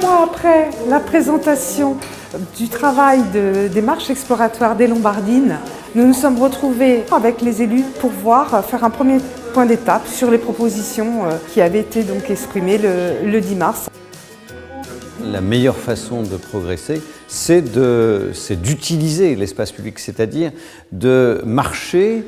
mois après la présentation du travail des marches exploratoires des Lombardines, nous nous sommes retrouvés avec les élus pour faire un premier point d'étape sur les propositions qui avaient été donc exprimées le 10 mars. La meilleure façon de progresser, c'est d'utiliser l'espace public, c'est-à-dire de marcher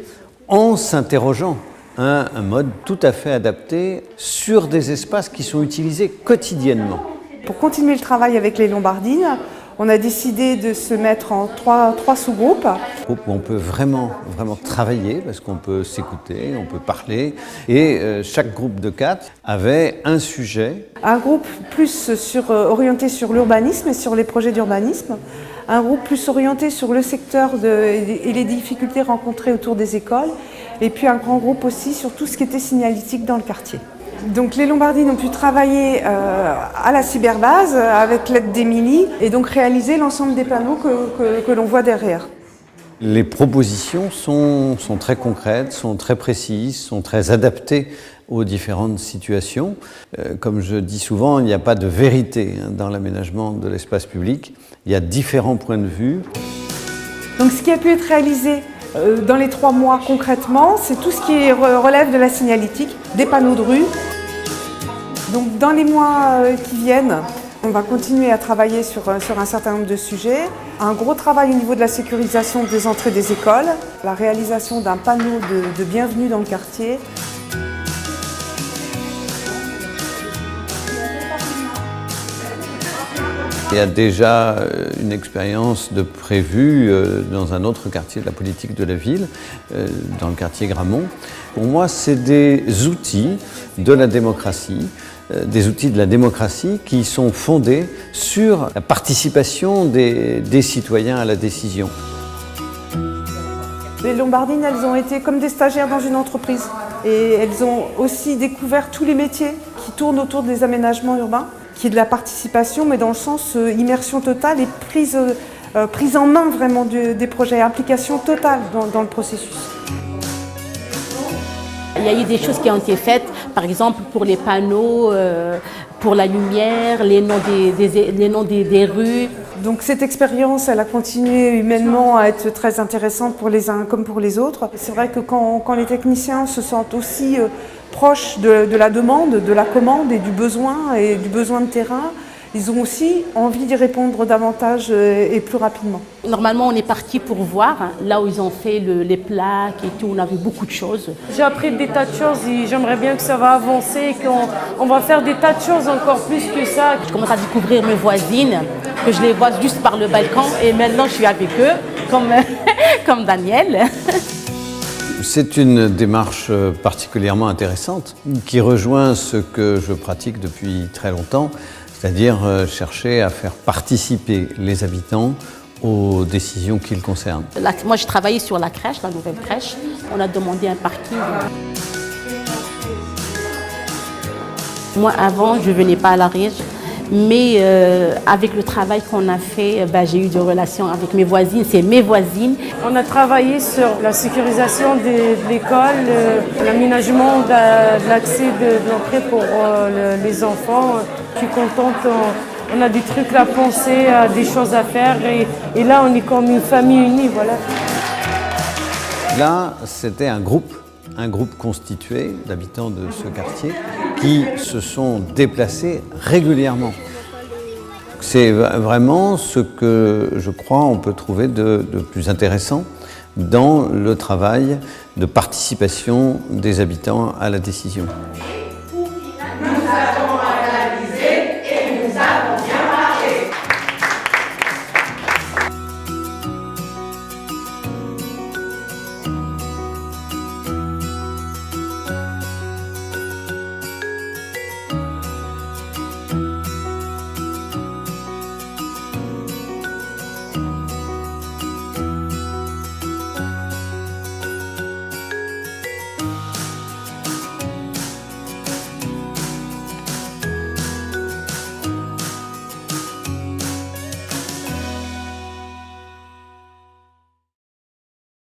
en s'interrogeant. Un mode tout à fait adapté sur des espaces qui sont utilisés quotidiennement. Pour continuer le travail avec les Lombardines, on a décidé de se mettre en trois sous-groupes. Où on peut vraiment travailler parce qu'on peut s'écouter, on peut parler. Et chaque groupe de 4 avait un sujet. Un groupe plus orienté sur l'urbanisme et sur les projets d'urbanisme. Un groupe plus orienté sur le secteur et les difficultés rencontrées autour des écoles. Et puis un grand groupe aussi sur tout ce qui était signalétique dans le quartier. Donc les Lombardines ont pu travailler à la cyberbase avec l'aide d'Émilie et donc réaliser l'ensemble des panneaux que l'on voit derrière. Les propositions sont très concrètes, sont très précises, sont très adaptées aux différentes situations. Comme je dis souvent, il n'y a pas de vérité dans l'aménagement de l'espace public. Il y a différents points de vue. Donc ce qui a pu être réalisé dans les 3 mois concrètement, c'est tout ce qui relève de la signalétique, des panneaux de rue. Donc dans les mois qui viennent, on va continuer à travailler sur un certain nombre de sujets. Un gros travail au niveau de la sécurisation des entrées des écoles, la réalisation d'un panneau de bienvenue dans le quartier. Il y a déjà une expérience de prévue dans un autre quartier de la politique de la ville, dans le quartier Gramont. Pour moi, c'est des outils de la démocratie, qui sont fondés sur la participation des citoyens à la décision. Les Lombardines, elles ont été comme des stagiaires dans une entreprise et elles ont aussi découvert tous les métiers qui tournent autour des aménagements urbains, qui est de la participation, mais dans le sens immersion totale et prise en main vraiment des projets, implication totale dans le processus. Il y a eu des choses qui ont été faites, par exemple pour les panneaux, pour la lumière, les noms des rues. Donc cette expérience, elle a continué humainement à être très intéressante pour les uns comme pour les autres. C'est vrai que quand les techniciens se sentent aussi proches de la demande, de la commande et du besoin de terrain, ils ont aussi envie d'y répondre davantage et plus rapidement. Normalement, on est parti pour voir là où ils ont fait les plaques et tout, on a vu beaucoup de choses. J'ai appris des tas de choses et j'aimerais bien que ça va avancer, qu'on va faire des tas de choses encore plus que ça. Je commence à découvrir mes voisines, que je les vois juste par le balcon et maintenant je suis avec eux, comme Daniel. C'est une démarche particulièrement intéressante qui rejoint ce que je pratique depuis très longtemps, c'est-à-dire chercher à faire participer les habitants aux décisions qui les concernent. Moi, j'ai travaillé sur la crèche, la nouvelle crèche. On a demandé un parking. Moi, avant, je ne venais pas à l'Ariège, mais avec le travail qu'on a fait, j'ai eu des relations avec mes voisines, c'est mes voisines. On a travaillé sur la sécurisation de l'école, l'aménagement de l'accès de l'entrée pour les enfants. Je suis contente, on a des trucs à penser, des choses à faire et là on est comme une famille unie, voilà. Là, c'était un groupe constitué d'habitants de ce quartier qui se sont déplacés régulièrement. C'est vraiment ce que je crois on peut trouver de plus intéressant dans le travail de participation des habitants à la décision.